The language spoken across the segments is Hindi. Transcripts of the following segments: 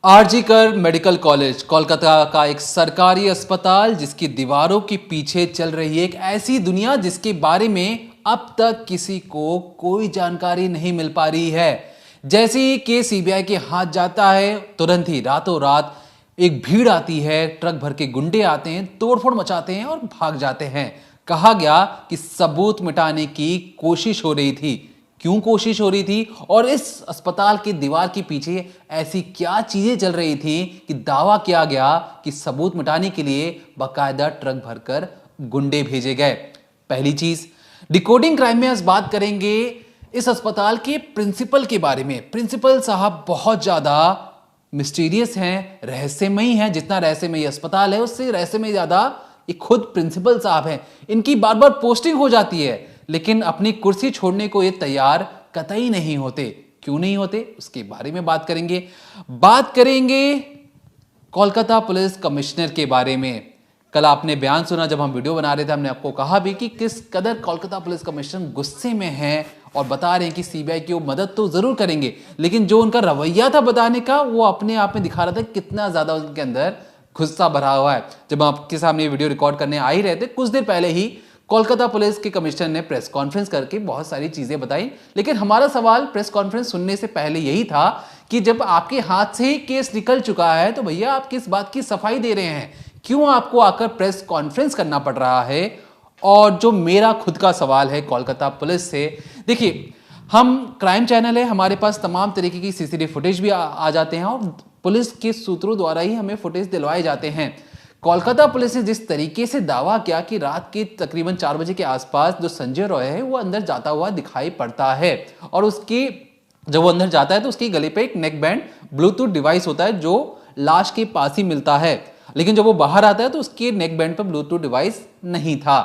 आरजीकर मेडिकल कॉलेज कोलकाता का एक सरकारी अस्पताल जिसकी दीवारों के पीछे चल रही है एक ऐसी दुनिया जिसके बारे में अब तक किसी को कोई जानकारी नहीं मिल पा रही है। जैसे ही केस सीबीआई के हाथ जाता है तुरंत ही रातों रात एक भीड़ आती है, ट्रक भर के गुंडे आते हैं, तोड़फोड़ मचाते हैं और भाग जाते हैं। कहा गया कि सबूत मिटाने की कोशिश हो रही थी। क्यों कोशिश हो रही थी और इस अस्पताल की दीवार के पीछे ऐसी क्या चीजें चल रही थी कि दावा किया गया कि सबूत मिटाने के लिए बाकायदा ट्रक भरकर गुंडे भेजे गए। पहली चीज, डिकोडिंग क्राइम में आज बात करेंगे इस अस्पताल के प्रिंसिपल के बारे में। प्रिंसिपल साहब बहुत ज्यादा मिस्टीरियस हैं, रहस्यमयी हैं। जितना रहस्यमयी अस्पताल है उससे रहस्यमयी ज्यादा ये खुद प्रिंसिपल साहब हैं। इनकी बार बार पोस्टिंग हो जाती है लेकिन अपनी कुर्सी छोड़ने को ये तैयार कतई नहीं होते। क्यों नहीं होते उसके बारे में बात करेंगे। बात करेंगे कोलकाता पुलिस कमिश्नर के बारे में। कल आपने बयान सुना जब हम वीडियो बना रहे थे, हमने आपको कहा भी कि किस कदर कोलकाता पुलिस कमिश्नर गुस्से में हैं और बता रहे हैं कि सीबीआई की वो मदद तो जरूर करेंगे लेकिन जो उनका रवैया था बताने का वो अपने आप में दिखा रहा था कितना ज्यादा उनके अंदर गुस्सा भरा हुआ है। जब आपके सामने ये वीडियो रिकॉर्ड करने आ ही रहे थे कुछ देर पहले ही कोलकाता पुलिस के कमिश्नर ने प्रेस कॉन्फ्रेंस करके बहुत सारी चीजें बताई। लेकिन हमारा सवाल प्रेस कॉन्फ्रेंस सुनने से पहले यही था कि जब आपके हाथ से ही केस निकल चुका है तो भैया आप किस बात की सफाई दे रहे हैं, क्यों आपको आकर प्रेस कॉन्फ्रेंस करना पड़ रहा है। और जो मेरा खुद का सवाल है कोलकाता पुलिस से, देखिए हम क्राइम चैनल है, हमारे पास तमाम तरीके की सीसीटीवी फुटेज भी आ जाते हैं और पुलिस के सूत्रों द्वारा ही हमें फुटेज दिलवाए जाते हैं। कोलकाता पुलिस ने जिस तरीके से दावा किया कि रात के तकरीबन 4 बजे के आसपास जो संजय रॉय है वो अंदर जाता हुआ दिखाई पड़ता है और उसकी जब वो अंदर जाता है तो उसके गले पे एक नेक बैंड ब्लूटूथ डिवाइस होता है जो लाश के पास ही मिलता है, लेकिन जब वो बाहर आता है तो उसके नेक बैंड पर ब्लूटूथ डिवाइस नहीं था।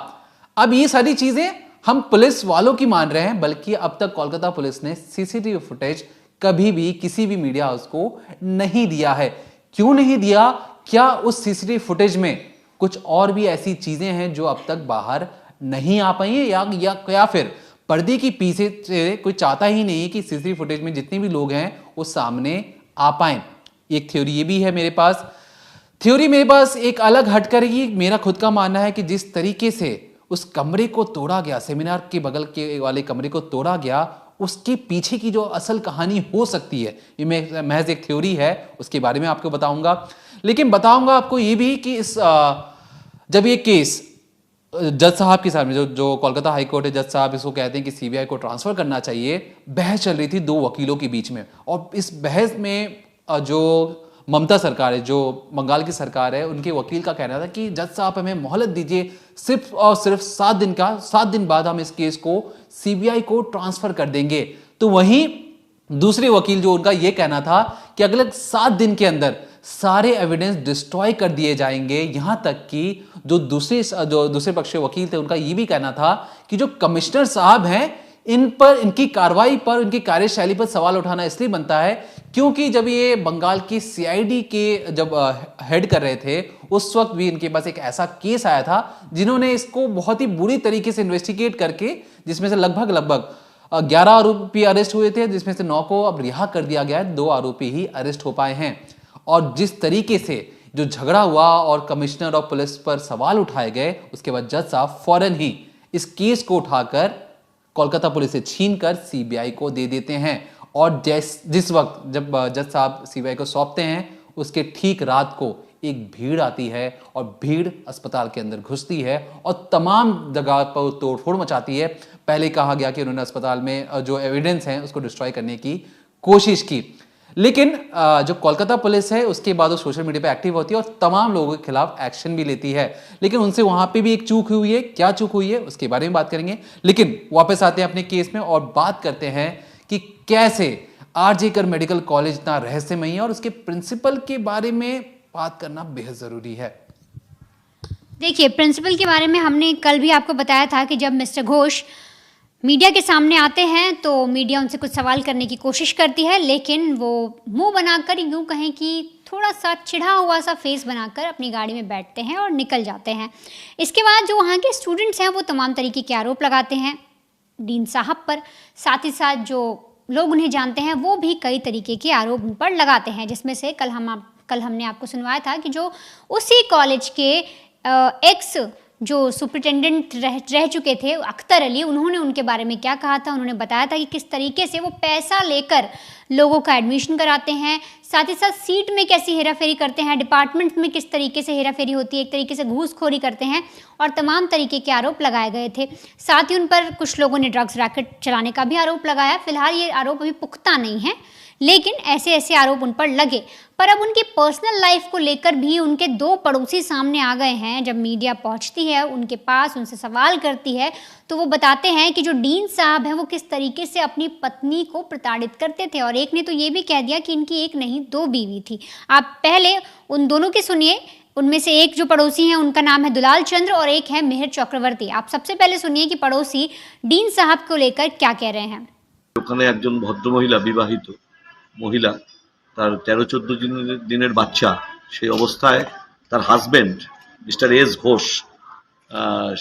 अब ये सारी चीजें हम पुलिस वालों की मान रहे हैं, बल्कि अब तक कोलकाता पुलिस ने सीसीटीवी फुटेज कभी भी किसी भी मीडिया हाउस को नहीं दिया है। क्यों नहीं दिया? क्या उस सीसीटीवी फुटेज में कुछ और भी ऐसी चीजें हैं जो अब तक बाहर नहीं आ पाई है या फिर पर्दे के पीछे से कोई चाहता ही नहीं कि सीसीटीवी फुटेज में जितने भी लोग हैं वो सामने आ पाए। एक थ्योरी ये भी है मेरे पास। थ्योरी मेरे पास एक अलग हटकर ही मेरा खुद का मानना है कि जिस तरीके से उस कमरे को तोड़ा गया, सेमिनार के बगल के वाले कमरे को तोड़ा गया, उसके पीछे की जो असल कहानी हो सकती है, ये महज एक थ्योरी है, उसके बारे में आपको बताऊंगा। लेकिन बताऊंगा आपको ये भी कि जब ये केस जज साहब के सामने जो कोलकाता हाई कोर्ट है, जज साहब इसको कहते हैं कि सीबीआई को ट्रांसफर करना चाहिए, बहस चल रही थी दो वकीलों के बीच में। और इस बहस में जो ममता सरकार है, जो बंगाल की सरकार है, उनके वकील का कहना था कि जज साहब हमें मोहलत दीजिए, सिर्फ और सिर्फ 7 दिन बाद हम इस केस को सीबीआई को ट्रांसफर कर देंगे। तो वहीं दूसरे वकील जो उनका यह कहना था कि अगले 7 दिन के अंदर सारे एविडेंस डिस्ट्रॉय कर दिए जाएंगे। यहां तक कि जो दूसरे पक्ष के वकील थे उनका यह भी कहना था कि जो कमिश्नर साहब हैं इन पर, इनकी कार्रवाई पर, इनकी कार्यशैली पर सवाल उठाना इसलिए बनता है क्योंकि जब ये बंगाल की सीआईडी के जब हेड कर रहे थे उस वक्त भी इनके पास एक ऐसा केस आया था जिन्होंने इसको बहुत ही बुरी तरीके से इन्वेस्टिगेट करके, जिसमें से लगभग 11 आरोपी अरेस्ट हुए थे, जिसमें से 9 को अब रिहा कर दिया गया है, 2 आरोपी ही अरेस्ट हो पाए हैं। और जिस तरीके से जो झगड़ा हुआ और कमिश्नर और पुलिस पर सवाल उठाए गए, उसके बाद जज साहब फौरन ही इस केस को उठाकर कोलकाता पुलिस से छीनकर सीबीआई को दे देते हैं। और जिस वक्त जब जज साहब सीबीआई को सौंपते हैं उसके ठीक रात को एक भीड़ आती है और भीड़ अस्पताल के अंदर घुसती है और तमाम जगह पर तोड़फोड़ मचाती है। पहले कहा गया कि उन्होंने अस्पताल में जो एविडेंस हैं उसको डिस्ट्रॉय करने की कोशिश की, लेकिन जो कोलकाता पुलिस है उसके बाद वो सोशल मीडिया पे एक्टिव होती है और तमाम लोगों के खिलाफ एक्शन भी लेती है। लेकिन उनसे वहां पे भी एक चूक हुई है। क्या चूक हुई है उसके बारे में बात करेंगे। लेकिन वापस आते हैं अपने केस में और बात करते हैं कि कैसे आरजीकर मेडिकल कॉलेज इतना रहस्यमयी है और उसके प्रिंसिपल के बारे में बात करना बेहद जरूरी है। देखिए, प्रिंसिपल के बारे में हमने कल भी आपको बताया था कि जब मिस्टर घोष मीडिया के सामने आते हैं तो मीडिया उनसे कुछ सवाल करने की कोशिश करती है, लेकिन वो मुंह बनाकर, यूँ कहें कि थोड़ा सा चिढ़ा हुआ सा फेस बनाकर अपनी गाड़ी में बैठते हैं और निकल जाते हैं। इसके बाद जो वहाँ के स्टूडेंट्स हैं वो तमाम तरीके के आरोप लगाते हैं डीन साहब पर। साथ ही साथ जो लोग उन्हें जानते हैं वो भी कई तरीके के आरोप उन पर लगाते हैं, जिसमें से कल हमने आपको सुनवाया था कि जो उसी कॉलेज के एक्स जो सुपरिटेंडेंट रह चुके थे अख्तर अली, उन्होंने उनके बारे में क्या कहा था। उन्होंने बताया था कि किस तरीके से वो पैसा लेकर लोगों का एडमिशन कराते हैं, साथ ही साथ सीट में कैसी हेराफेरी करते हैं, डिपार्टमेंट में किस तरीके से हेराफेरी होती है, एक तरीके से घूसखोरी करते हैं और तमाम तरीके के आरोप लगाए गए थे। साथ ही उन पर कुछ लोगों ने ड्रग्स रैकेट चलाने का भी आरोप लगाया। फिलहाल ये आरोप अभी पुख्ता नहीं है, लेकिन ऐसे आरोप उन पर लगे। पर अब उनकी पर्सनल लाइफ को लेकर भी उनके 2 पड़ोसी सामने आ गए हैं। जब मीडिया पहुंचती है उनके पास, उनसे सवाल करती है, तो वो बताते हैं कि जो डीन साहब हैं वो किस तरीके से अपनी पत्नी को प्रताड़ित करते थे। और एक ने तो ये भी कह दिया कि इनकी एक नहीं 2 बीवी थी। आप पहले उन दोनों के सुनिए। उनमें से एक जो पड़ोसी हैं उनका नाम है दुलाल चंद्र और एक है मिहिर चक्रवर्ती। आप सबसे पहले सुनिए कि पड़ोसी डीन साहब को लेकर क्या कह रहे हैं। ওখানে একজন ভদ্রমহিলা, বিবাহিত মহিলা, তার 13-14 দিনের বাচ্চা, সেই অবস্থায় তার হাজবেন্ড মিস্টার এস ঘোষ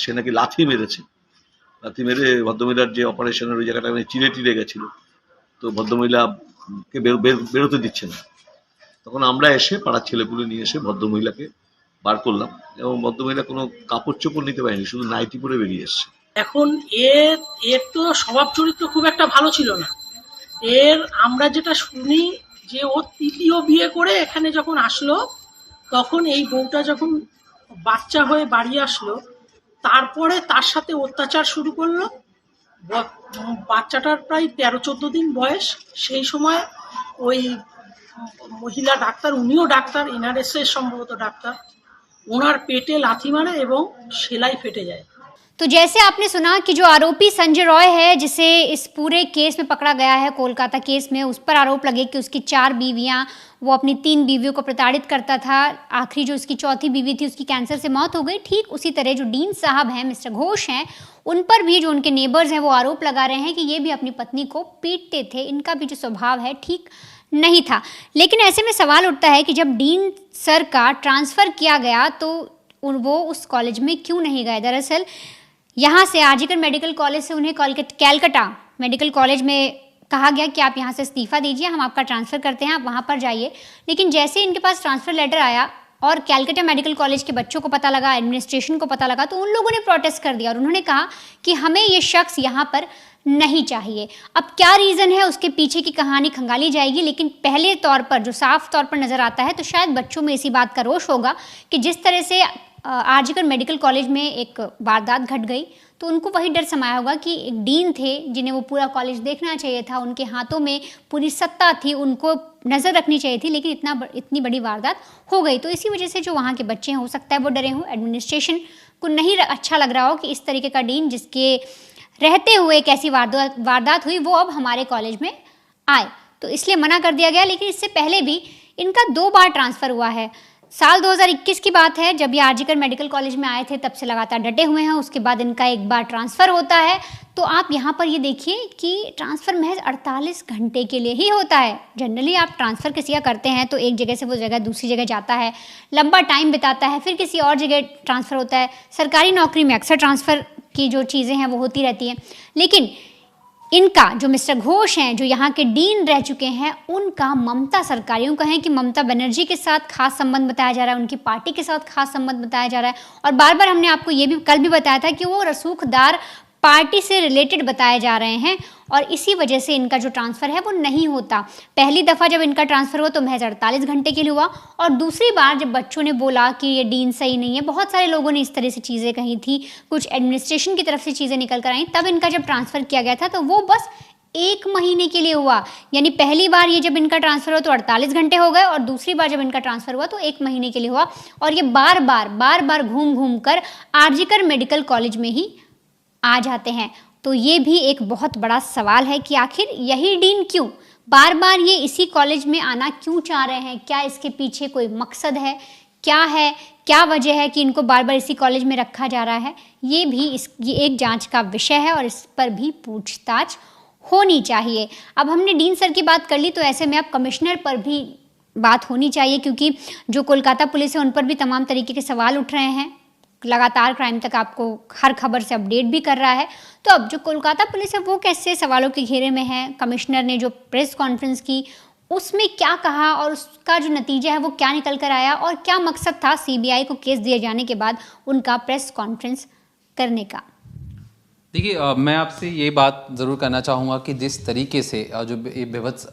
সে নাকি লাথি মেরেছে। লাথি মেরে ভদ্রমহিলার যে অপারেশনের ওই জায়গাটা চিড়ে টিড়ে গেছিল, তো ভদ্রমহিলাকে বেরোতে দিচ্ছে না। তখন আমরা এসে পাড়ার ছেলেপুলে নিয়ে এসে ভদ্রমহিলাকে বার করলাম এবং ভদ্রমহিলা কোনো কাপড় চোপড় নিতে পারেনি, শুধু নাইটি পরে বেরিয়ে এসছে। এখন এর তো স্বভাব চরিত্র খুব একটা ভালো ছিল না। আমরা যেটা শুনি যে ও 3য় বিয়ে করে এখানে যখন আসলো, তখন এই বউটা যখন বাচ্চা হয়ে বাড়ি আসলো, তারপরে তার সাথে অত্যাচার শুরু করলো। বাচ্চাটার প্রায় 13-14 দিন বয়স। সেই সময় ওই মহিলা ডাক্তার, উনিও ডাক্তার, এনআরএস সম্ভবত ডাক্তার, ওনার পেটে লাথি মারে এবং সেলাই ফেটে যায়। तो जैसे आपने सुना कि जो आरोपी संजय रॉय है, जिसे इस पूरे केस में पकड़ा गया है कोलकाता केस में, उस पर आरोप लगे कि उसकी 4 बीवियां, वो अपनी 3 बीवियों को प्रताड़ित करता था। आखिरी जो उसकी 4थी बीवी थी उसकी कैंसर से मौत हो गई। ठीक उसी तरह जो डीन साहब हैं, मिस्टर घोष हैं, उन पर भी जो उनके नेबर्स हैं वो आरोप लगा रहे हैं कि ये भी अपनी पत्नी को पीटते थे। इनका भी जो स्वभाव है ठीक नहीं था। लेकिन ऐसे में सवाल उठता है कि जब डीन सर का ट्रांसफ़र किया गया तो वो उस कॉलेज में क्यों नहीं गए। दरअसल यहाँ से आरजीकर मेडिकल कॉलेज से उन्हें कैलकाटा मेडिकल कॉलेज में कहा गया कि आप यहाँ से इस्तीफ़ा दीजिए, हम आपका ट्रांसफ़र करते हैं, आप वहाँ पर जाइए। लेकिन जैसे ही इनके पास ट्रांसफ़र लेटर आया और कैलकाटा मेडिकल कॉलेज के बच्चों को पता लगा, एडमिनिस्ट्रेशन को पता लगा, तो उन लोगों ने प्रोटेस्ट कर दिया और उन्होंने कहा कि हमें ये शख्स यहाँ पर नहीं चाहिए। अब क्या रीज़न है, उसके पीछे की कहानी खंगाली जाएगी। लेकिन पहले तौर पर जो साफ तौर पर नज़र आता है, तो शायद बच्चों में इसी बात का रोष होगा कि जिस तरह से आरजीकर मेडिकल कॉलेज में एक वारदात घट गई, तो उनको वही डर समाया होगा कि एक डीन थे जिन्हें वो पूरा कॉलेज देखना चाहिए था, उनके हाथों में पूरी सत्ता थी, उनको नज़र रखनी चाहिए थी, लेकिन इतनी बड़ी वारदात हो गई। तो इसी वजह से जो वहाँ के बच्चे हैं हो सकता है वो डरे हों। एडमिनिस्ट्रेशन को नहीं अच्छा लग रहा हो कि इस तरीके का डीन जिसके रहते हुए एक ऐसी वारदात हुई वो अब हमारे कॉलेज में आए, तो इसलिए मना कर दिया गया। लेकिन इससे पहले भी इनका 2 बार ट्रांसफ़र हुआ है। साल 2021 की बात है, जब ये आरजीकर मेडिकल कॉलेज में आए थे, तब से लगातार डटे हुए हैं। उसके बाद इनका एक बार ट्रांसफ़र होता है। तो आप यहाँ पर ये देखिए कि ट्रांसफ़र महज 48 घंटे के लिए ही होता है। जनरली आप ट्रांसफ़र किसी का करते हैं तो एक जगह से वो जगह दूसरी जगह जाता है, लंबा टाइम बिताता है, फिर किसी और जगह ट्रांसफ़र होता है। सरकारी नौकरी में अक्सर ट्रांसफ़र की जो चीज़ें हैं वो होती रहती हैं। लेकिन इनका जो मिस्टर घोष हैं, जो यहाँ के डीन रह चुके हैं, उनका ममता सरकारियों का है कि ममता बनर्जी के साथ खास संबंध बताया जा रहा है, उनकी पार्टी के साथ खास संबंध बताया जा रहा है। और बार बार हमने आपको ये भी कल भी बताया था कि वो रसूखदार पार्टी से रिलेटेड बताए जा रहे हैं और इसी वजह से इनका जो ट्रांसफ़र है वो नहीं होता। पहली दफ़ा जब इनका ट्रांसफ़र हुआ तो महज 48 घंटे के लिए हुआ और दूसरी बार जब बच्चों ने बोला कि ये डीन सही नहीं है, बहुत सारे लोगों ने इस तरह से चीज़ें कही थी, कुछ एडमिनिस्ट्रेशन की तरफ से चीज़ें निकल कर आई, तब इनका जब ट्रांसफ़र किया गया था तो वो बस 1 महीने के लिए हुआ। यानी पहली बार ये जब इनका ट्रांसफ़र हुआ तो 48 घंटे हो गए और दूसरी बार जब इनका ट्रांसफ़र हुआ तो 1 महीने के लिए हुआ। और ये बार बार घूम कर आरजीकर मेडिकल कॉलेज में ही आ जाते हैं। तो ये भी एक बहुत बड़ा सवाल है कि आखिर यही डीन क्यों बार बार ये इसी कॉलेज में आना क्यों चाह रहे हैं। क्या इसके पीछे कोई मकसद है, क्या वजह है कि इनको बार बार इसी कॉलेज में रखा जा रहा है। ये एक जांच का विषय है और इस पर भी पूछताछ होनी चाहिए। अब हमने डीन सर की बात कर ली, तो ऐसे में अब कमिश्नर पर भी बात होनी चाहिए, क्योंकि जो कोलकाता पुलिस है उन पर भी तमाम तरीके के सवाल उठ रहे हैं। लगातार क्राइम तक आपको हर खबर से अपडेट भी कर रहा है। तो अब जो कोलकाता पुलिस है वो कैसे सवालों के घेरे में है। कमिश्नर ने जो प्रेस कॉन्फ्रेंस की उसमें क्या कहा और उसका जो नतीजा है वो क्या निकल कर आया और क्या मकसद था सीबीआई को केस दिए जाने के बाद उनका प्रेस कॉन्फ्रेंस करने का। देखिए, मैं आपसे ये बात ज़रूर करना चाहूँगा कि जिस तरीके से जो ये बेभत्स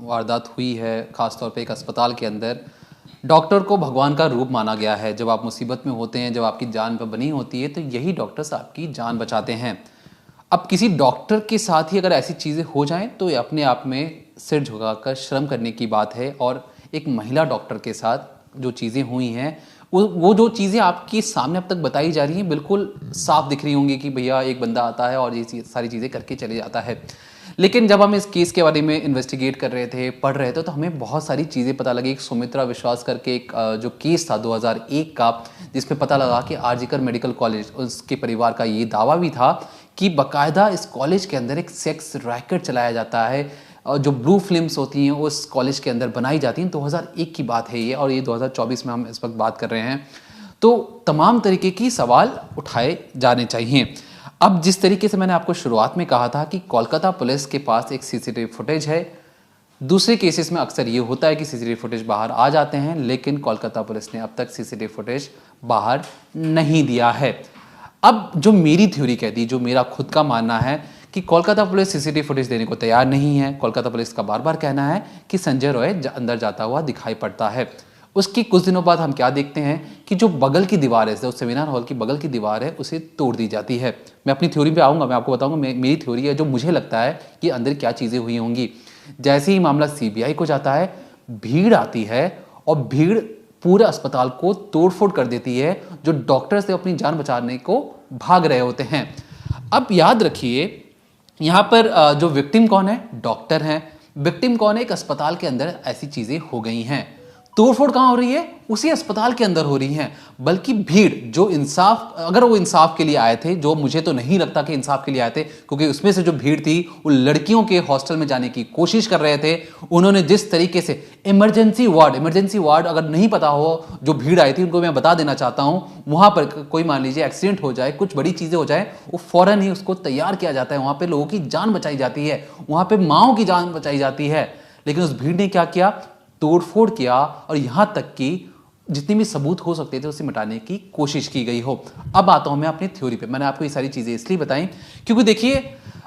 वारदात हुई है, ख़ासतौर पे एक अस्पताल के अंदर, डॉक्टर को भगवान का रूप माना गया है। जब आप मुसीबत में होते हैं, जब आपकी जान पर बनी होती है, तो यही डॉक्टर्स आपकी जान बचाते हैं। अब किसी डॉक्टर के साथ ही अगर ऐसी चीज़ें हो जाएं तो ये अपने आप में सिर झुकाकर शर्म करने की बात है। और एक महिला डॉक्टर के साथ जो चीज़ें हुई हैं, वो जो चीज़ें आपके सामने अब तक बताई जा रही हैं, बिल्कुल साफ दिख रही होंगी कि भैया एक बंदा आता है और ये सारी चीज़ें करके चले जाता है। लेकिन जब हम इस केस के बारे में इन्वेस्टिगेट कर रहे थे, पढ़ रहे थे, तो हमें बहुत सारी चीज़ें पता लगी। एक सुमित्रा विश्वास करके एक जो केस था 2001 का, जिसमें पता लगा कि आरजीकर मेडिकल कॉलेज, उसके परिवार का ये दावा भी था कि बाकायदा इस कॉलेज के अंदर एक सेक्स रैकेट चलाया जाता है। जो ब्लू फिल्म्स होती हैं उस कॉलेज के अंदर बनाई जाती हैं। 2001 की बात है ये, और ये 2024 में हम इस वक्त बात कर रहे हैं। तो तमाम तरीके की सवाल उठाए जाने चाहिए। अब जिस तरीके से मैंने आपको शुरुआत में कहा था कि कोलकाता पुलिस के पास एक सीसीटीवी फुटेज है। दूसरे केसेस में अक्सर ये होता है कि सीसीटीवी फुटेज बाहर आ जाते हैं, लेकिन कोलकाता पुलिस ने अब तक सीसीटीवी फुटेज बाहर नहीं दिया है। अब जो मेरी थ्योरी कहती है, जो मेरा खुद का मानना है कि कोलकाता पुलिस सीसीटीवी फुटेज देने को तैयार नहीं है। कोलकाता पुलिस का बार बार कहना है कि संजय रॉय अंदर जाता हुआ दिखाई पड़ता है। उसके कुछ दिनों बाद हम क्या देखते हैं कि जो बगल की दीवार है, जो सेमिनार हॉल की बगल की दीवार है, उसे तोड़ दी जाती है। मैं अपनी थ्योरी पे आऊँगा, मैं आपको बताऊँगा मेरी थ्योरी है जो मुझे लगता है कि अंदर क्या चीज़ें हुई होंगी। जैसे ही मामला सीबीआई को जाता है, भीड़ आती है और भीड़ पूरे अस्पताल को तोड़फोड़ कर देती है। जो डॉक्टर से अपनी जान बचाने को भाग रहे होते हैं। अब याद रखिए, यहाँ पर जो विक्टिम कौन है? डॉक्टर हैं। विक्टिम कौन है? एक अस्पताल के अंदर ऐसी चीज़ें हो गई हैं। तोड़फोड़ कहाँ हो रही है? उसी अस्पताल के अंदर हो रही हैं। बल्कि भीड़ जो इंसाफ, अगर वो इंसाफ के लिए आए थे, जो मुझे तो नहीं लगता कि इंसाफ के लिए आए थे, क्योंकि उसमें से जो भीड़ थी वो लड़कियों के हॉस्टल में जाने की कोशिश कर रहे थे। उन्होंने जिस तरीके से इमरजेंसी वार्ड अगर नहीं पता हो, जो भीड़ आई थी उनको मैं बता देना चाहता हूँ, वहाँ पर कोई मान लीजिए एक्सीडेंट हो जाए, कुछ बड़ी चीज़ें हो जाए, वो फौरन ही उसको तैयार किया जाता है। वहाँ पर लोगों की जान बचाई जाती है, वहाँ पर माँओं की जान बचाई जाती है। लेकिन उस भीड़ ने क्या किया? तोड़फोड़ किया और यहां तक कि जितने भी सबूत हो सकते थे उसे मिटाने की कोशिश की गई हो। अब आता हूं मैं अपनी थ्योरी पे। मैंने आपको ये सारी चीजें इसलिए बताई क्योंकि देखिए,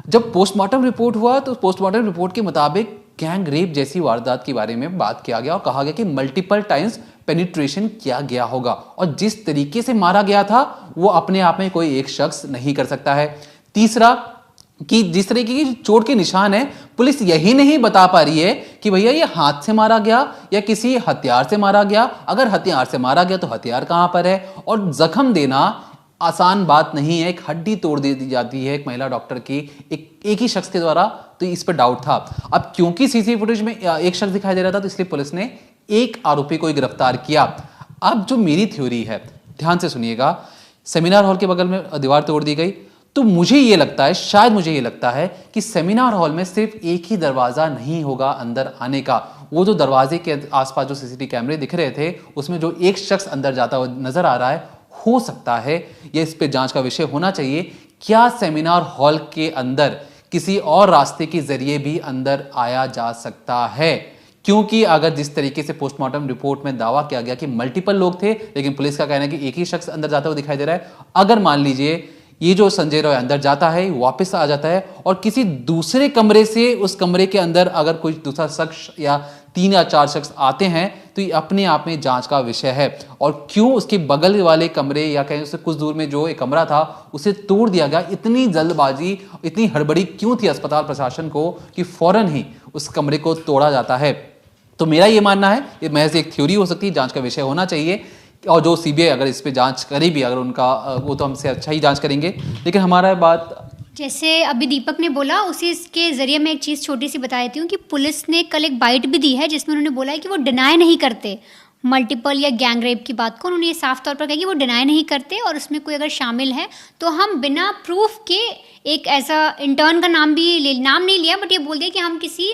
जब पोस्टमार्टम रिपोर्ट हुआ तो पोस्टमार्टम रिपोर्ट के मुताबिक गैंग रेप जैसी वारदात के बारे में बात किया गया और कहा गया कि मल्टीपल टाइम्स पेनिट्रेशन किया गया होगा। और जिस तरीके से मारा गया था वो अपने आप में कोई एक शख्स नहीं कर सकता है। तीसरा, कि जिस तरीके की चोट के निशान है, पुलिस यही नहीं बता पा रही है कि भैया ये हाथ से मारा गया या किसी हथियार से मारा गया। अगर हथियार से मारा गया तो हथियार कहां पर है? और जख्म देना आसान बात नहीं है। एक हड्डी तोड़ दी जाती है एक महिला डॉक्टर की एक ही शख्स के द्वारा, तो इस पर डाउट था। अब क्योंकि सीसीटीवी फुटेज में एक शख्स दिखाई दे रहा था, तो इसलिए पुलिस ने एक आरोपी को गिरफ्तार किया। अब जो मेरी थ्योरी है, ध्यान से सुनिएगा, सेमिनार हॉल के बगल में दीवार तोड़ दी गई, तो मुझे ये लगता है, शायद मुझे ये लगता है कि सेमिनार हॉल में सिर्फ एक ही दरवाजा नहीं होगा अंदर आने का। वो जो दरवाजे के आसपास जो सीसीटीवी कैमरे दिख रहे थे, उसमें जो एक शख्स अंदर जाता हुआ नजर आ रहा है, हो सकता है ये इस पे जांच का विषय होना चाहिए। क्या सेमिनार हॉल के अंदर किसी और रास्ते के जरिए भी अंदर आया जा सकता है? क्योंकि अगर जिस तरीके से पोस्टमार्टम रिपोर्ट में दावा किया गया कि मल्टीपल लोग थे, लेकिन पुलिस का कहना है कि एक ही शख्स अंदर जाता हुआ दिखाई दे रहा है। अगर मान लीजिए ये जो संजय रॉय अंदर जाता है, वापस आ जाता है और किसी दूसरे कमरे से उस कमरे के अंदर अगर कोई दूसरा शख्स या 3 या 4 शख्स आते हैं, तो ये अपने आप में जांच का विषय है। और क्यों उसके बगल वाले कमरे या कहीं उससे कुछ दूर में जो एक कमरा था उसे तोड़ दिया गया? इतनी जल्दबाजी, इतनी हड़बड़ी क्यों थी अस्पताल प्रशासन को कि फौरन ही उस कमरे को तोड़ा जाता है? तो मेरा ये मानना है, ये महज एक थ्योरी हो सकती है, जांच का विषय होना चाहिए। और जो सीबीआई अगर इस पे जांच करे भी, अगर उनका वो तो हमसे अच्छा ही जांच करेंगे। लेकिन हमारा बात, जैसे अभी दीपक ने बोला, उसी के जरिए मैं एक चीज़ छोटी सी बता देती हूँ कि पुलिस ने कल एक बाइट भी दी है जिसमें उन्होंने बोला है कि वो डिनाई नहीं करते मल्टीपल या गैंग रेप की बात को। उन्होंने ये साफ तौर पर कहा कि वो डिनाई नहीं करते और उसमें कोई अगर शामिल है तो हम बिना प्रूफ के, एक ऐसा इंटर्न का नाम नहीं लिया, बट ये बोल दिया कि हम किसी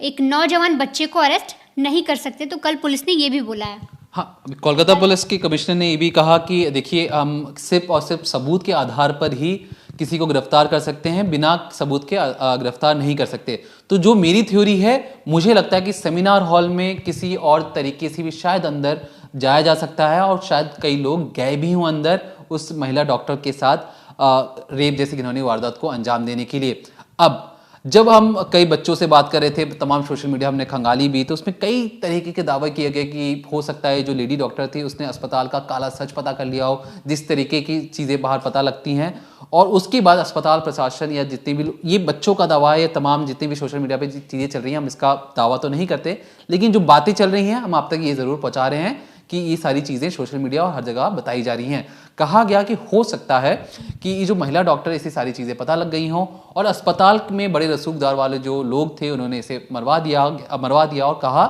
एक नौजवान बच्चे को अरेस्ट नहीं कर सकते। तो कल पुलिस ने ये भी बोला है। हाँ, कोलकाता पुलिस के कमिश्नर ने ये भी कहा कि देखिए, हम सिर्फ और सिर्फ सबूत के आधार पर ही किसी को गिरफ्तार कर सकते हैं, बिना सबूत के गिरफ्तार नहीं कर सकते। तो जो मेरी थ्योरी है, मुझे लगता है कि सेमिनार हॉल में किसी और तरीके से भी शायद अंदर जाया जा सकता है, और शायद कई लोग गए भी हों अंदर उस महिला डॉक्टर के साथ रेप जैसी घिनौनी वारदात को अंजाम देने के लिए। अब जब हम कई बच्चों से बात कर रहे थे, तमाम सोशल मीडिया हमने खंगाली भी, तो उसमें कई तरीके के दावे किए गए कि हो सकता है जो लेडी डॉक्टर थी उसने अस्पताल का काला सच पता कर लिया हो, जिस तरीके की चीज़ें बाहर पता लगती हैं, और उसके बाद अस्पताल प्रशासन या जितने भी ये बच्चों का दावा है, तमाम जितने भी सोशल मीडिया पे चीज़ें चल रही हैं, हम इसका दावा तो नहीं करते, लेकिन जो बातें चल रही हैं हम आप तक ये ज़रूर पहुँचा रहे हैं कि ये सारी चीज़ें सोशल मीडिया और हर जगह बताई जा रही हैं। कहा गया कि हो सकता है कि ये जो महिला डॉक्टर, ऐसी सारी चीज़ें पता लग गई हों, और अस्पताल में बड़े रसूखदार वाले जो लोग थे उन्होंने इसे मरवा दिया और कहा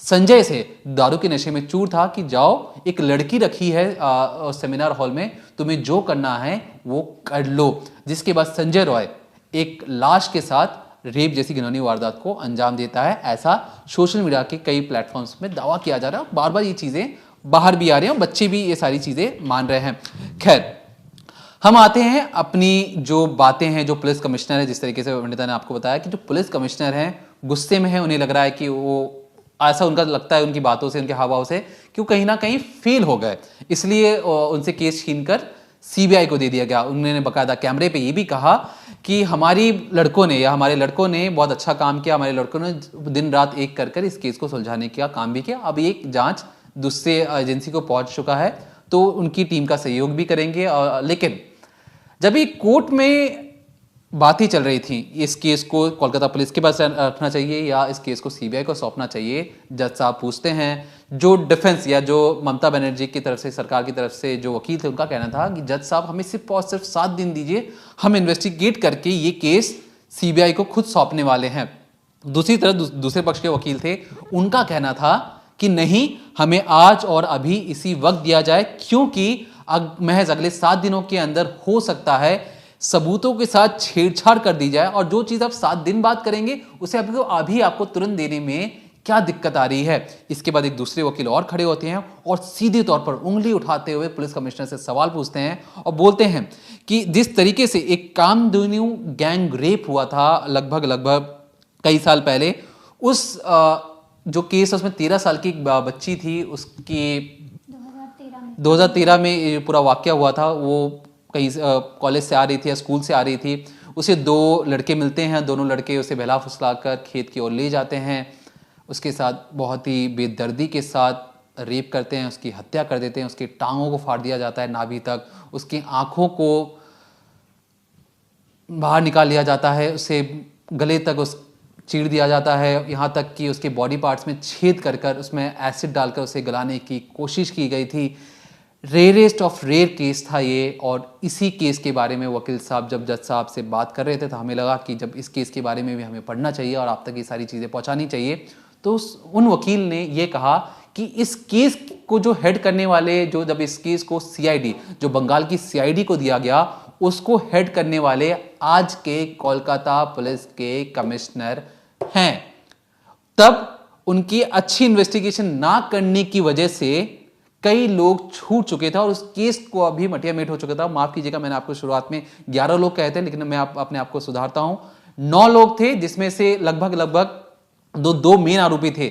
संजय से दारू के नशे में चूर था कि जाओ, एक लड़की रखी है सेमिनार हॉल में, तुम्हें जो करना है वो कर लो। जिसके बाद संजय रॉय एक लाश के साथ रेप जैसी घिनौनी वारदात को अंजाम देता है, ऐसा सोशल मीडिया के कई प्लेटफॉर्म्स में दावा किया जा रहा है। बार बार ये चीज़ें बाहर भी आ रही हैं, बच्चे भी ये सारी चीज़ें मान रहे हैं। खैर, हम आते हैं अपनी जो बातें हैं, जो पुलिस कमिश्नर है, जिस तरीके से वनिता ने आपको बताया कि जो पुलिस कमिश्नर हैं गुस्से में है, उन्हें लग रहा है कि वो, ऐसा उनका लगता है उनकी बातों से, उनके हाव भाव से, कि वो कहीं ना कहीं फेल हो गए, इसलिए उनसे केस छीनकर सीबीआई को दे दिया गया। उन्होंने बाकायदा कैमरे पे ये भी कहा कि हमारे लड़कों ने बहुत अच्छा काम किया, हमारे लड़कों ने दिन रात एक कर इस केस को सुलझाने का काम भी किया। अब एक जांच दूसरे एजेंसी को पहुंच चुका है, तो उनकी टीम का सहयोग भी करेंगे। लेकिन जब ये कोर्ट में बातें चल रही थी, इस केस को कोलकाता पुलिस के पास रखना चाहिए या इस केस को सीबीआई को सौंपना चाहिए, जज साहब पूछते हैं। जो डिफेंस या जो ममता बनर्जी की तरफ से, सरकार की तरफ से जो वकील थे, उनका कहना था कि जज साहब हमें सिर्फ और सिर्फ 7 दिन दीजिए, हम इन्वेस्टिगेट करके ये केस सीबीआई को खुद सौंपने वाले हैं। दूसरी तरफ दूसरे पक्ष के वकील थे, उनका कहना था कि नहीं, हमें आज और अभी इसी वक्त दिया जाए, क्योंकि महज अगले 7 दिनों के अंदर हो सकता है सबूतों के साथ छेड़छाड़ कर दी जाए, और जो चीज आप 7 दिन बाद करेंगे उसे अभी आपको तुरंत देने में क्या दिक्कत आ रही है। इसके बाद एक दूसरे वकील और खड़े होते हैं और सीधे तौर पर उंगली उठाते हुए पुलिस कमिश्नर से सवाल पूछते हैं और बोलते हैं कि जिस तरीके से एक कामधेनु गैंग रेप हुआ था लगभग कई साल पहले, उस जो केस उसमें 13 साल की बच्ची थी, उसकी 2013 में ये पूरा वाकया हुआ था। वो कहीं कॉलेज से आ रही थी या स्कूल से आ रही थी, उसे 2 लड़के मिलते हैं, दोनों लड़के उसे बहला फुसला कर खेत की ओर ले जाते हैं, उसके साथ बहुत ही बेदर्दी के साथ रेप करते हैं, उसकी हत्या कर देते हैं, उसकी टांगों को फाड़ दिया जाता है नाभि तक, उसकी आंखों को बाहर निकाल लिया जाता है, उसे गले तक उस चीर दिया जाता है, यहाँ तक कि उसके बॉडी पार्ट्स में छेद कर उसमें एसिड डालकर उसे गलाने की कोशिश की गई थी। रेयरेस्ट ऑफ रेयर केस था ये, और इसी केस के बारे में वकील साहब जब जज साहब से बात कर रहे थे, तो हमें लगा कि जब इस केस के बारे में भी हमें पढ़ना चाहिए और आप तक ये सारी चीज़ें पहुँचानी चाहिए। तो उन वकील ने ये कहा कि इस केस को जो हेड करने वाले, जो जब इस केस को सीआईडी, जो बंगाल की सीआईडी को दिया गया, उसको हेड करने वाले आज के कोलकाता पुलिस के कमिश्नर हैं। तब उनकी अच्छी इन्वेस्टिगेशन ना करने की वजह से कई लोग छूट चुके थे और उस केस को अभी मटिया मेट हो चुका था। माफ कीजिएगा, मैंने आपको शुरुआत में 11 लोग कहते हैं, लेकिन मैं अपने आप को सुधारता हूं, 9 लोग थे, जिसमें से लगभग दो मेन आरोपी थे,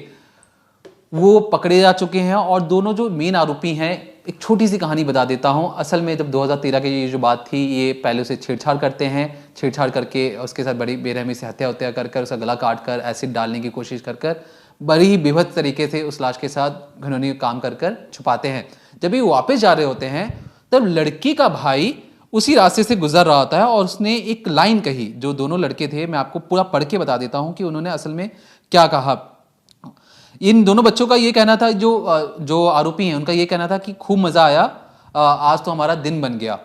वो पकड़े जा चुके हैं। और दोनों जो मेन आरोपी हैं, एक छोटी सी कहानी बता देता हूं। असल में जब 2013 की ये जो बात थी, ये पहले उसे छेड़छाड़ करते हैं, छेड़छाड़ करके उसके साथ बड़ी बेरहमी से हत्या कर उसका गला काट कर एसिड डालने की कोशिश कर बड़ी ही बेभत्स तरीके से उस लाश के साथ घिनौनी काम कर छुपाते हैं। जब ये वापस जा रहे होते हैं, तब लड़की का भाई उसी रास्ते से गुजर रहा होता है और उसने एक लाइन कही। जो दोनों लड़के थे, मैं आपको पूरा पढ़ के बता देता हूं कि उन्होंने असल में क्या कहा। इन दोनों बच्चों का ये कहना था, जो आरोपी हैं, उनका ये कहना था कि खूब मजा आया, आज तो हमारा दिन बन गया।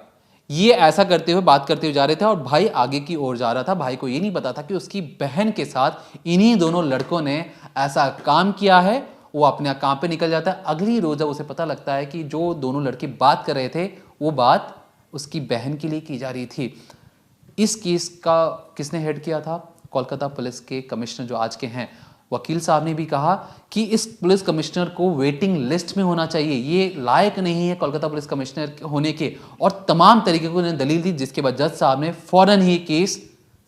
ये ऐसा करते हुए बात करते हुए जा रहे थे और भाई आगे की ओर जा रहा था। भाई को ये नहीं पता था कि उसकी बहन के साथ इन्हीं दोनों लड़कों ने ऐसा काम किया है। वो अपने काम पे निकल जाता है। अगली रोज जब उसे पता लगता है कि जो दोनों लड़के बात कर रहे थे, वो बात उसकी बहन के लिए की जा रही थी। इस केस का किसने हेड किया था? कोलकाता पुलिस के कमिश्नर जो आज के हैं, वकील साहब ने भी कहा कि इस पुलिस कमिश्नर को वेटिंग लिस्ट में होना चाहिए, ये लायक नहीं है कोलकाता पुलिस कमिश्नर होने के, और तमाम तरीके को उन्होंने दलील दी, जिसके बाद जज साहब ने फौरन ही केस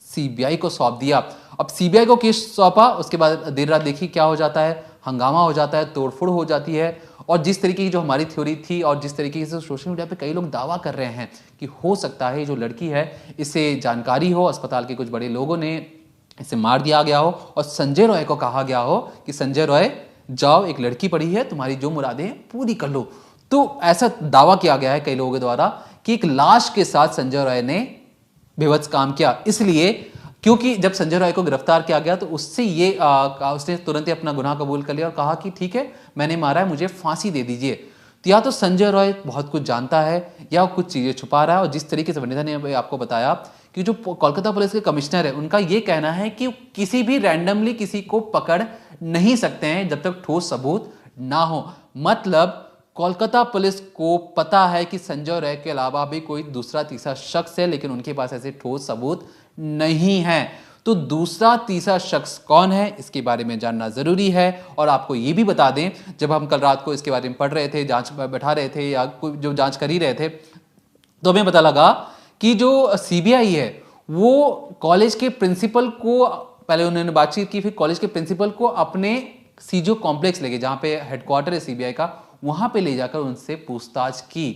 सीबीआई को सौंप दिया। अब सीबीआई को केस सौंपा, उसके बाद देर रात देखी क्या हो जाता है, हंगामा हो जाता है, तोड़फोड़ हो जाती है। और जिस तरीके की जो हमारी थ्योरी थी और जिस तरीके से सोशल मीडिया पे कई लोग दावा कर रहे हैं कि हो सकता है जो लड़की है इसे जानकारी हो, अस्पताल के कुछ बड़े लोगों ने इसे मार दिया गया हो और संजय रॉय को कहा गया हो कि संजय रॉय जाओ, एक लड़की पड़ी है, तुम्हारी जो मुरादें पूरी कर लो। तो ऐसा दावा किया गया है कई लोगों के द्वारा कि एक लाश के साथ संजय रॉय ने बेवत्स काम किया, इसलिए क्योंकि जब संजय रॉय को गिरफ्तार किया गया तो उससे ये उसने तुरंत ही अपना गुनाह कबूल कर लिया और कहा कि ठीक है, मैंने मारा है, मुझे फांसी दे दीजिए। तो या तो संजय रॉय बहुत कुछ जानता है या कुछ चीजें छुपा रहा है। और जिस तरीके से वनिता ने आपको बताया कि जो कोलकाता पुलिस के कमिश्नर है, उनका ये कहना है कि किसी भी रैंडमली किसी को पकड़ नहीं सकते हैं जब तक ठोस सबूत ना हो। मतलब कोलकाता पुलिस को पता है कि संजय रॉय के अलावा भी कोई दूसरा तीसरा शख्स है, लेकिन उनके पास ऐसे ठोस सबूत नहीं है। तो दूसरा तीसरा शख्स कौन है, इसके बारे में जानना जरूरी है। और आपको ये भी बता दें, जब हम कल रात को इसके बारे में पढ़ रहे थे, जांच बैठा रहे थे या कोई जो जांच कर ही रहे थे, तो हमें पता लगा कि जो सीबीआई है वो कॉलेज के प्रिंसिपल को, पहले उन्होंने बातचीत की, फिर कॉलेज के प्रिंसिपल को अपने सीजो कॉम्प्लेक्स लेके, जहां पे हेडक्वार्टर है सीबीआई का, वहां पे ले जाकर उनसे पूछताछ की।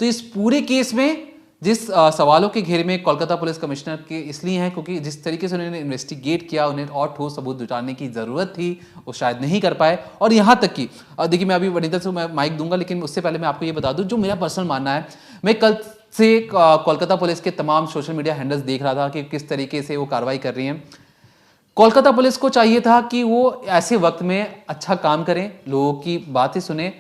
तो इस पूरे केस में जिस सवालों के घेरे में कोलकाता पुलिस कमिश्नर के इसलिए हैं क्योंकि जिस तरीके से उन्होंने इन्वेस्टिगेट किया, उन्हें और ठोस सबूत जुटाने की जरूरत थी, वो शायद नहीं कर पाए। और यहाँ तक कि देखिए, मैं अभी वनिता से मैं माइक दूंगा, लेकिन उससे पहले मैं आपको ये बता दूं जो मेरा पर्सनल मानना है। मैं कल से कोलकाता पुलिस के तमाम सोशल मीडिया हैंडल्स देख रहा था कि किस तरीके से वो कार्रवाई कर रही हैं। कोलकाता पुलिस को चाहिए था कि वो ऐसे वक्त में अच्छा काम करें, लोगों की बातें सुने।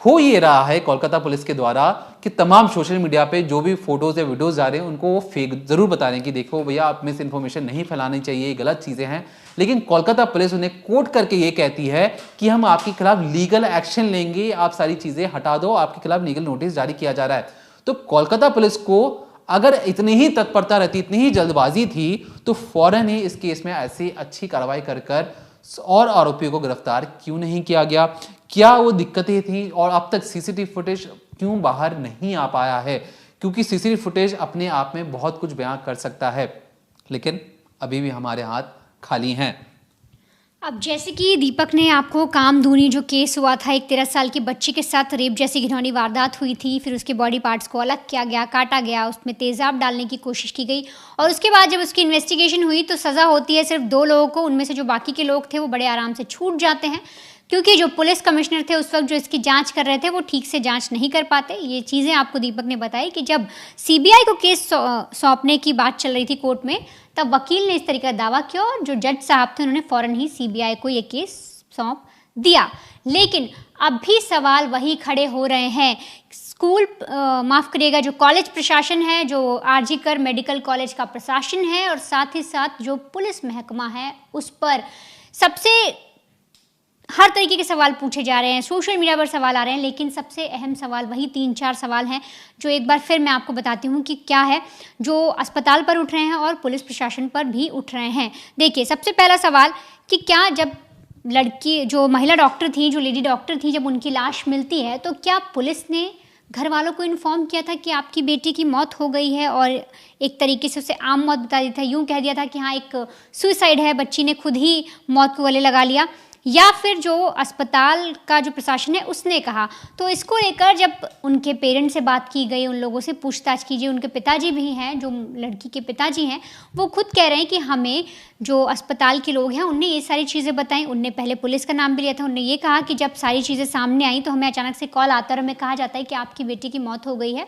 हो ये रहा है कोलकाता पुलिस के द्वारा कि तमाम सोशल मीडिया पे जो भी फोटोज या वीडियोस जा रहे हैं उनको वो फेक जरूर बता रहे हैं कि देखो भैया, आप मिस इन्फॉर्मेशन नहीं फैलानी चाहिए, ये गलत चीजें हैं। लेकिन कोलकाता पुलिस उन्हें कोट करके ये कहती है कि हम आपके खिलाफ लीगल एक्शन लेंगे, आप सारी चीजें हटा दो, आपके खिलाफ लीगल नोटिस जारी किया जा रहा है। तो कोलकाता पुलिस को अगर इतनी ही तत्परता रहती, इतनी ही जल्दबाजी थी, तो फौरन ही इस केस में ऐसी अच्छी कार्रवाई कर और आरोपियों को गिरफ्तार क्यों नहीं किया गया? क्या वो दिक्कतें थी और अब तक सीसीटीवी फुटेज क्यों बाहर नहीं आ पाया है? क्योंकि सीसीटीवी फुटेज अपने आप में बहुत कुछ बयां कर सकता है, लेकिन अभी भी हमारे हाथ खाली हैं। अब जैसे कि दीपक ने आपको कामधुनी जो केस हुआ था, एक 13 साल के बच्चे के साथ रेप जैसी घिनौनी वारदात हुई थी, फिर उसके बॉडी पार्ट्स को अलग किया गया, काटा गया, उसमें तेज़ाब डालने की कोशिश की गई और उसके बाद जब उसकी इन्वेस्टिगेशन हुई तो सज़ा होती है सिर्फ 2 लोगों को। उनमें से जो बाकी के लोग थे वो बड़े आराम से छूट जाते हैं, क्योंकि जो पुलिस कमिश्नर थे उस वक्त जो इसकी जांच कर रहे थे वो ठीक से जांच नहीं कर पाते। ये चीज़ें आपको दीपक ने बताई कि जब सीबीआई को केस सौंपने की बात चल रही थी कोर्ट में, तब वकील ने इस तरीके का दावा किया और जो जज साहब थे उन्होंने फ़ौरन ही सीबीआई को ये केस सौंप दिया। लेकिन अब भी सवाल वही खड़े हो रहे हैं। स्कूल माफ़ करिएगा, जो कॉलेज प्रशासन है, जो आरजीकर मेडिकल कॉलेज का प्रशासन है और साथ ही साथ जो पुलिस महकमा है, उस पर सबसे हर तरीके के सवाल पूछे जा रहे हैं, सोशल मीडिया पर सवाल आ रहे हैं। लेकिन सबसे अहम सवाल वही 3-4 सवाल हैं जो एक बार फिर मैं आपको बताती हूँ कि क्या है, जो अस्पताल पर उठ रहे हैं और पुलिस प्रशासन पर भी उठ रहे हैं। देखिए, सबसे पहला सवाल कि क्या जब लड़की, जो महिला डॉक्टर थी, जो लेडी डॉक्टर थी, जब उनकी लाश मिलती है तो क्या पुलिस ने घर वालों को इन्फॉर्म किया था कि आपकी बेटी की मौत हो गई है और एक तरीके से उसे आम मौत बता दिया था, यूँ कह दिया था कि हाँ एक सुसाइड है, बच्ची ने खुद ही मौत को गले लगा लिया, या फिर जो अस्पताल का जो प्रशासन है उसने कहा? तो इसको लेकर जब उनके पेरेंट्स से बात की गई, उन लोगों से पूछताछ कीजिए, उनके पिताजी भी हैं, जो लड़की के पिताजी हैं, वो खुद कह रहे हैं कि हमें जो अस्पताल के लोग हैं उनने ये सारी चीज़ें बताई। उनने पहले पुलिस का नाम भी लिया था। उनने ये कहा कि जब सारी चीज़ें सामने आई तो हमें अचानक से कॉल आता और हमें कहा जाता है कि आपकी बेटी की मौत हो गई है,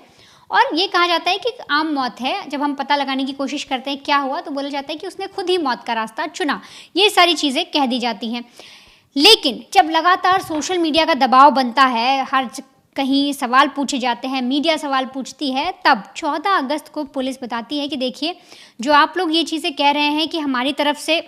और ये कहा जाता है कि आम मौत है। जब हम पता लगाने की कोशिश करते हैं क्या हुआ तो बोला जाता है कि उसने खुद ही मौत का रास्ता चुना। ये सारी चीज़ें कह दी जाती हैं। लेकिन जब लगातार सोशल मीडिया का दबाव बनता है, हर कहीं सवाल पूछे जाते हैं, मीडिया सवाल पूछती है, तब 14 अगस्त को पुलिस बताती है कि देखिए, जो आप लोग ये चीज़ें कह रहे हैं कि हमारी तरफ से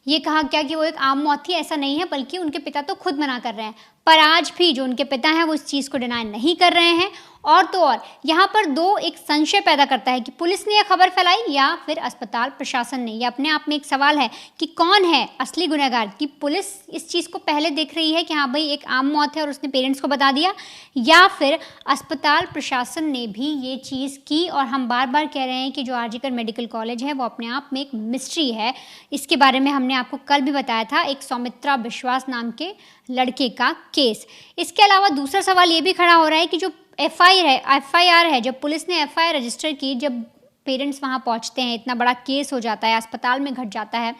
ये कहा क्या कि वो एक आम मौत थी, ऐसा नहीं है, बल्कि उनके पिता तो खुद मना कर रहे हैं। पर आज भी जो उनके पिता हैं वो इस चीज़ को डिनाई नहीं कर रहे हैं और तो और यहाँ पर दो एक संशय पैदा करता है कि पुलिस ने यह खबर फैलाई या फिर अस्पताल प्रशासन ने। यह अपने आप में एक सवाल है कि कौन है असली गुनहगार, कि पुलिस इस चीज़ को पहले देख रही है कि हाँ भाई एक आम मौत है और उसने पेरेंट्स को बता दिया, या फिर अस्पताल प्रशासन ने भी ये चीज़ की। और हम बार बार कह रहे हैं कि जो आरजीकर मेडिकल कॉलेज है वो अपने आप में एक मिस्ट्री है। इसके बारे में हमने आपको कल भी बताया था, एक सौमित्रा विश्वास नाम के लड़के का केस। इसके अलावा दूसरा सवाल ये भी खड़ा हो रहा है कि जो एफआईआर है, जब पुलिस ने एफआईआर रजिस्टर की, जब पेरेंट्स वहाँ पहुँचते हैं, इतना बड़ा केस हो जाता है, अस्पताल में घट जाता है,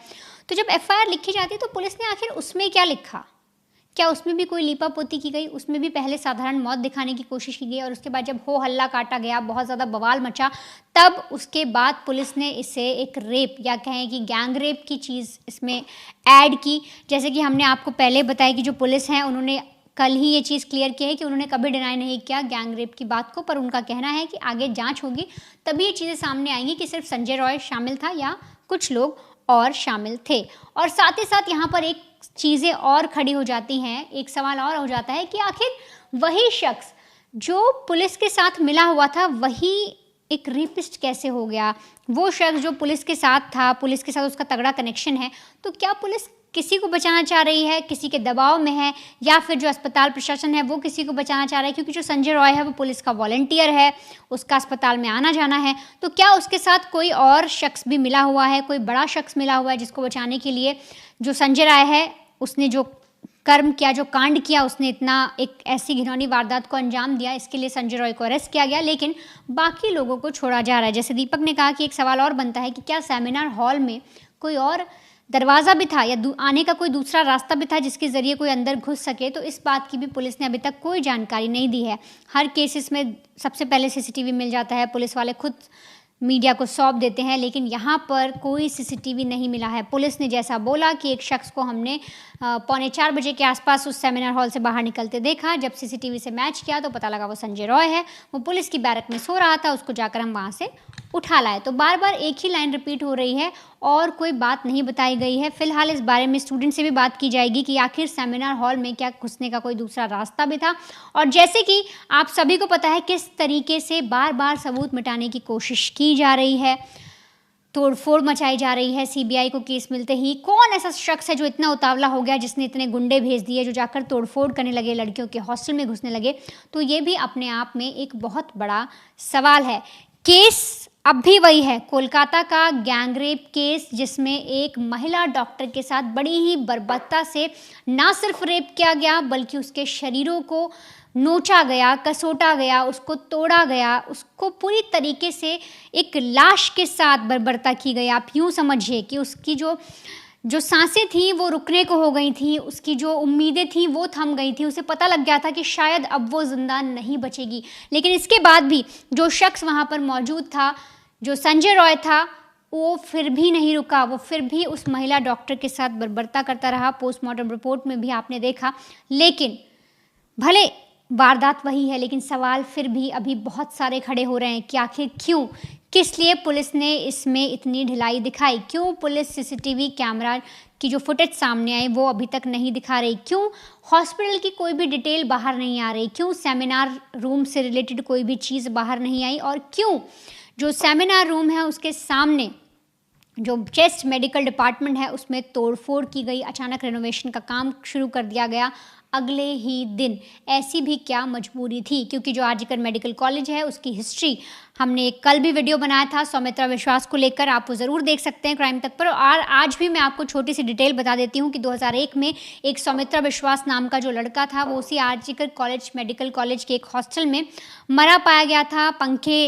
तो जब एफआईआर लिखी जाती है तो पुलिस ने आखिर उसमें क्या लिखा? क्या उसमें भी कोई लीपापोती की गई? उसमें भी पहले साधारण मौत दिखाने की कोशिश की गई और उसके बाद जब हो हल्ला काटा गया, बहुत ज़्यादा बवाल मचा, तब उसके बाद पुलिस ने इसे एक रेप या कहें कि गैंग रेप की चीज़ इसमें ऐड की। जैसे कि हमने आपको पहले बताया कि जो पुलिस हैं उन्होंने कल ही ये चीज़ क्लियर की है कि उन्होंने कभी डिनाई नहीं किया गैंग रेप की बात को, पर उनका कहना है कि आगे जांच होगी तभी ये चीज़ें सामने आएंगी कि सिर्फ संजय रॉय शामिल था या कुछ लोग और शामिल थे। और साथ ही साथ यहाँ पर एक चीज़ें और खड़ी हो जाती हैं, एक सवाल और हो जाता है कि आखिर वही शख्स जो पुलिस के साथ मिला हुआ था वही एक रेपिस्ट कैसे हो गया? वो शख्स जो पुलिस के साथ था, पुलिस के साथ उसका तगड़ा कनेक्शन है, तो क्या पुलिस किसी को बचाना चाह रही है, किसी के दबाव में है, या फिर जो अस्पताल प्रशासन है वो किसी को बचाना चाह रहा है? क्योंकि जो संजय रॉय है वो पुलिस का वॉलंटियर है, उसका अस्पताल में आना जाना है, तो क्या उसके साथ कोई और शख्स भी मिला हुआ है, कोई बड़ा शख्स मिला हुआ है जिसको बचाने के लिए जो संजय रॉय है उसने जो कर्म किया, जो कांड किया, उसने इतना एक ऐसी घिनौनी वारदात को अंजाम दिया, इसके लिए संजय रॉय को अरेस्ट किया गया, लेकिन बाकी लोगों को छोड़ा जा रहा है। जैसे दीपक ने कहा कि एक सवाल और बनता है कि क्या सेमिनार हॉल में कोई और दरवाज़ा भी था या आने का कोई दूसरा रास्ता भी था जिसके ज़रिए कोई अंदर घुस सके? तो इस बात की भी पुलिस ने अभी तक कोई जानकारी नहीं दी है। हर केसेस में सबसे पहले सीसीटीवी मिल जाता है, पुलिस वाले खुद मीडिया को सौंप देते हैं, लेकिन यहाँ पर कोई सीसीटीवी नहीं मिला है। पुलिस ने जैसा बोला कि एक शख्स को हमने 3:45 बजे के आसपास उस सेमिनार हॉल से बाहर निकलते देखा, जब सीसीटीवी से मैच किया तो पता लगा वो संजय रॉय है, वो पुलिस की बैरक में सो रहा था, उसको जाकर हम वहाँ से उठा लाए। तो बार बार एक ही लाइन रिपीट हो रही है और कोई बात नहीं बताई गई है। फिलहाल इस बारे में स्टूडेंट से भी बात की जाएगी कि आखिर सेमिनार हॉल में क्या घुसने का कोई दूसरा रास्ता भी था। और जैसे कि आप सभी को पता है किस तरीके से बार बार सबूत मिटाने की कोशिश की जा रही है, तोड़फोड़ मचाई जा रही है। सीबीआई को केस मिलते ही कौन ऐसा शख्स है जो इतना उतावला हो गया, जिसने इतने गुंडे भेज दिए जो जाकर तोड़फोड़ करने लगे, लड़कियों के हॉस्टल में घुसने लगे? तो ये भी अपने आप में एक बहुत बड़ा सवाल है। केस अब भी वही है, कोलकाता का गैंगरेप केस, जिसमें एक महिला डॉक्टर के साथ बड़ी ही बर्बरता से ना सिर्फ रेप किया गया बल्कि उसके शरीरों को नोचा गया, कसोटा गया, उसको तोड़ा गया, उसको पूरी तरीके से एक लाश के साथ बर्बरता की गई। आप यूँ समझिए कि उसकी जो सांसें थी वो रुकने को हो गई थी, उसकी जो उम्मीदें थी वो थम गई थी, उसे पता लग गया था कि शायद अब वो जिंदा नहीं बचेगी। लेकिन इसके बाद भी जो शख्स वहाँ पर मौजूद था, जो संजय रॉय था, वो फिर भी नहीं रुका, वो फिर भी उस महिला डॉक्टर के साथ बर्बरता करता रहा। पोस्टमार्टम रिपोर्ट में भी आपने देखा। लेकिन भले वारदात वही है, लेकिन सवाल फिर भी अभी बहुत सारे खड़े हो रहे हैं कि आखिर क्यों, किस लिए पुलिस ने इसमें इतनी ढिलाई दिखाई? क्यों पुलिस सीसीटीवी कैमरा की जो फुटेज सामने आई वो अभी तक नहीं दिखा रही? क्यों हॉस्पिटल की कोई भी डिटेल बाहर नहीं आ रही? क्यों सेमिनार रूम से रिलेटेड कोई भी चीज़ बाहर नहीं आई? और क्यों जो सेमिनार रूम है उसके सामने जो चेस्ट मेडिकल डिपार्टमेंट है उसमें तोड़फोड़ की गई, अचानक रेनोवेशन का काम शुरू कर दिया गया अगले ही दिन? ऐसी भी क्या मजबूरी थी? क्योंकि जो आरजीकर मेडिकल कॉलेज है उसकी हिस्ट्री हमने एक कल भी वीडियो बनाया था सौमित्रा विश्वास को लेकर, आप वो ज़रूर देख सकते हैं क्राइम तक पर। और आज भी मैं आपको छोटी सी डिटेल बता देती हूँ कि 2001 में एक सौमित्रा विश्वास नाम का जो लड़का था वो उसी आरजीकर कॉलेज मेडिकल कॉलेज के एक हॉस्टल में मरा पाया गया था पंखे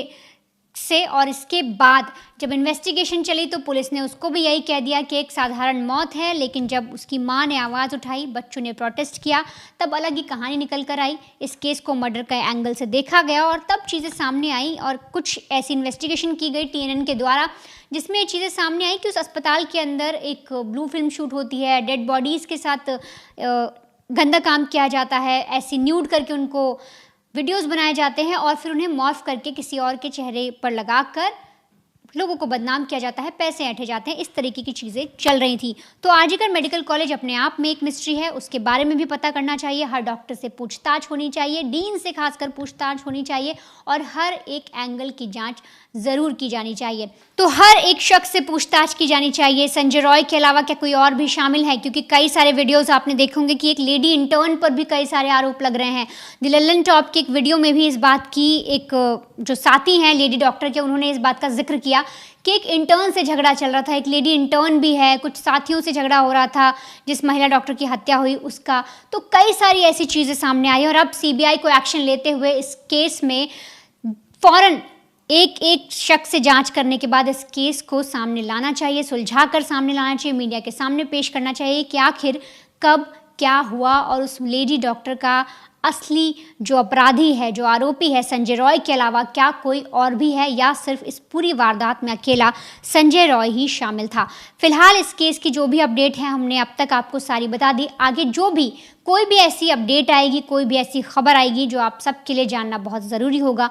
से। और इसके बाद जब इन्वेस्टिगेशन चली तो पुलिस ने उसको भी यही कह दिया कि एक साधारण मौत है, लेकिन जब उसकी मां ने आवाज़ उठाई, बच्चों ने प्रोटेस्ट किया, तब अलग ही कहानी निकल कर आई। इस केस को मर्डर का एंगल से देखा गया और तब चीज़ें सामने आई और कुछ ऐसी इन्वेस्टिगेशन की गई TNN के द्वारा जिसमें ये चीज़ें सामने आई कि उस अस्पताल के अंदर एक ब्लू फिल्म शूट होती है, डेड बॉडीज़ के साथ गंदा काम किया जाता है, ऐसी न्यूड करके उनको वीडियोस बनाए जाते हैं और फिर उन्हें मॉर्फ करके किसी और के चेहरे पर लगाकर लोगों को बदनाम किया जाता है, पैसे ऐंठे जाते हैं, इस तरीके की चीज़ें चल रही थी। तो आरजीकर मेडिकल कॉलेज अपने आप में एक मिस्ट्री है, उसके बारे में भी पता करना चाहिए। हर डॉक्टर से पूछताछ होनी चाहिए, डीन से खासकर पूछताछ होनी चाहिए और हर एक एंगल की जांच ज़रूर की जानी चाहिए। तो हर एक शख्स से पूछताछ की जानी चाहिए। संजय रॉय के अलावा क्या कोई और भी शामिल है? क्योंकि कई सारे वीडियोस आपने देखे होंगे कि एक लेडी इंटर्न पर भी कई सारे आरोप लग रहे हैं। द लल्लन टॉप की एक वीडियो में भी इस बात की, एक जो साथी हैं लेडी डॉक्टर के, उन्होंने इस बात का जिक्र किया कि एक इंटर्न से झगड़ा चल रहा था। एक लेडी इंटर्न भी है, कुछ साथियों से झगड़ा हो रहा था, जिस महिला डॉक्टर की हत्या हुई उसका। तो कई सारी ऐसी चीज़ें सामने आई और अब सीबीआई को एक्शन लेते हुए इस केस में फौरन एक एक शख्स से जांच करने के बाद इस केस को सामने लाना चाहिए, सुलझा कर सामने लाना चाहिए, मीडिया के सामने पेश करना चाहिए कि आखिर कब क्या हुआ और उस लेडी डॉक्टर का असली जो अपराधी है, जो आरोपी है, संजय रॉय के अलावा क्या कोई और भी है या सिर्फ इस पूरी वारदात में अकेला संजय रॉय ही शामिल था। फिलहाल इस केस की जो भी अपडेट है हमने अब तक आपको सारी बता दी। आगे जो भी कोई भी ऐसी अपडेट आएगी, कोई भी ऐसी खबर आएगी जो आप सबके लिए जानना बहुत ज़रूरी होगा,